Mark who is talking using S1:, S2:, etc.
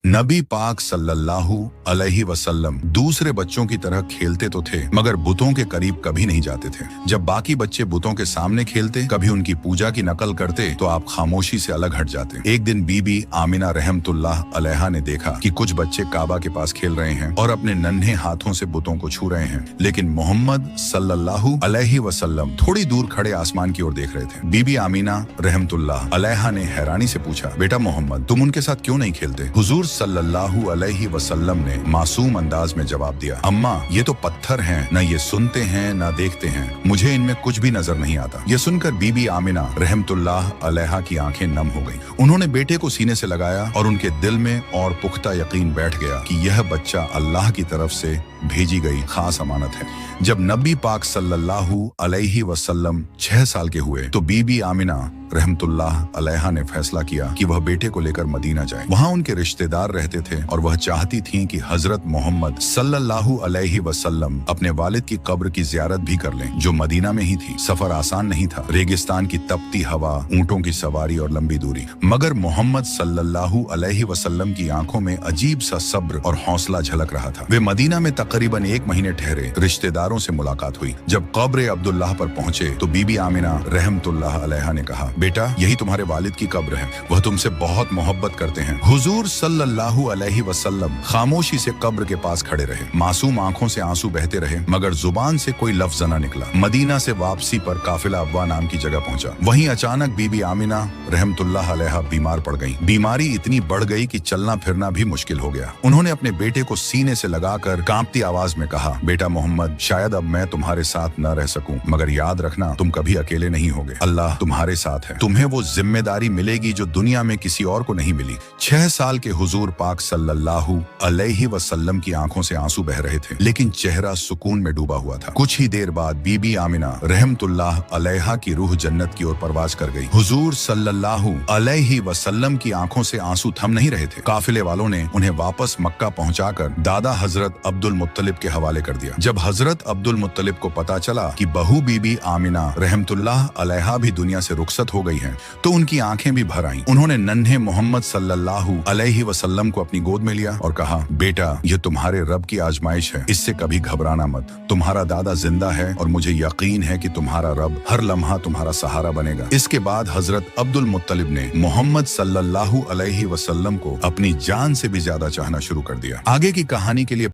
S1: नबी पाक सल्लल्लाहु अलैहि वसल्लम दूसरे बच्चों की तरह खेलते तो थे मगर बुतों के करीब कभी नहीं जाते थे। जब बाकी बच्चे बुतों के सामने खेलते, कभी उनकी पूजा की नकल करते तो आप खामोशी से अलग हट जाते। एक दिन बीबी आमिना रहमतुल्लाह अलैहा ने देखा कि कुछ बच्चे काबा के पास खेल रहे हैं और अपने नन्हे हाथों से बुतों को छू रहे हैं, लेकिन मोहम्मद सल्लल्लाहु अलैहि वसल्लम थोड़ी दूर खड़े आसमान की ओर देख रहे थे। बीबी आमिना रहमतुल्लाह अलैहा ने हैरानी से पूछा, बेटा मोहम्मद, तुम उनके साथ क्यों नहीं खेलते? हुजूर सल्लल्लाहु अलैहि वसल्लम ने मासूम अंदाज में जवाब दिया, अम्मा, ये तो पत्थर हैं, न ये सुनते हैं न देखते हैं, मुझे इनमें कुछ भी नजर नहीं आता। ये सुनकर बीबी आमिना रहमतुल्लाह अलैहा की आंखें नम हो गईं। उन्होंने बेटे को सीने से लगाया और उनके दिल में और पुख्ता यकीन बैठ गया कि यह बच्चा अल्लाह की तरफ से भेजी गई खास अमानत है। जब नबी पाक सल्लल्लाहु अलैहि वसल्लम 6 साल के हुए तो बीबी आमिना रहमतुल्लाह अलैहा ने फैसला किया कि वह बेटे को लेकर मदीना जाए। वहाँ उनके रिश्तेदार रहते थे और वह चाहती थीं कि हजरत मोहम्मद सल्लल्लाहु अलैहि वसल्लम अपने वालिद की कब्र की जियारत भी कर लें, जो मदीना में ही थी। सफर आसान नहीं था, रेगिस्तान की तपती हवा, ऊंटों की सवारी और लंबी दूरी, मगर मोहम्मद सल्लल्लाहु अलैहि वसल्लम की आंखों में अजीब सा सब्र और हौसला झलक रहा था। वे मदीना में तकरीबन 1 महीने ठहरे। रिश्तेदारों से मुलाकात हुई। जब कब्र अब्दुल्लाह पर पहुंचे तो बीबी आमिना रहमतुल्लाह अलैहा ने कहा, बेटा, यही तुम्हारे वालिद की कब्र है, वह तुमसे बहुत मोहब्बत करते हैं। हुजूर सल्लल्लाहु अलैहि वसल्लम खामोशी से कब्र के पास खड़े रहे। मासूम आंखों से आंसू बहते रहे मगर जुबान से कोई लफ्ज न निकला। मदीना से वापसी पर काफिला अब्वा नाम की जगह पहुंचा। वहीं अचानक बीबी आमिना रहमतुल्लाह अलैहा बीमार पड़ गईं। बीमारी इतनी बढ़ गई कि चलना फिरना भी मुश्किल हो गया। उन्होंने अपने बेटे को सीने से लगाकर कांपती आवाज में कहा, बेटा मोहम्मद, शायद अब मैं तुम्हारे साथ न रह सकूं, मगर याद रखना, तुम कभी अकेले नहीं होगे। अल्लाह तुम्हारे साथ है। तुम्हें वो जिम्मेदारी मिलेगी जो दुनिया में किसी और को नहीं मिली। 6 साल के हुजूर पाक सल्लल्लाहु अलैहि वसल्लम की आंखों से आंसू बह रहे थे, लेकिन चेहरा सुकून में डूबा हुआ था। कुछ ही देर बाद बीबी आमिना रहमतुल्लाह अलैहा की रूह जन्नत की ओर परवाज कर गई। हुजूर सल्लल्लाहु अलैहि वसल्लम की आंखों से आंसू थम नहीं रहे थे। काफिले वालों ने उन्हें वापस मक्का पहुंचाकर दादा हजरत अब्दुल मुत्तलिब के हवाले कर दिया। जब हजरत अब्दुल मुत्तलिब को पता चला कि बहू बीबी आमिना रहमतुल्लाह अलैहा भी दुनिया से रुखसत हो गई हैं, तो उनकी आंखें भी भर आईं। उन्होंने नन्हे मोहम्मद सल्लल्लाहु अलैहि वसल्लम को अपनी गोद में लिया और कहा, बेटा, यह तुम्हारे रब की आजमाइश है, इससे कभी घबराना मत। तुम्हारा दादा जिंदा है और मुझे यकीन है कि तुम्हारा रब हर लम्हा तुम्हारा सहारा बनेगा। इसके बाद हजरत अब्दुल मुत्तलिब ने मोहम्मद सल्लल्लाहु अलैहि वसल्लम को अपनी जान से भी ज्यादा चाहना शुरू कर दिया। आगे की कहानी के लिए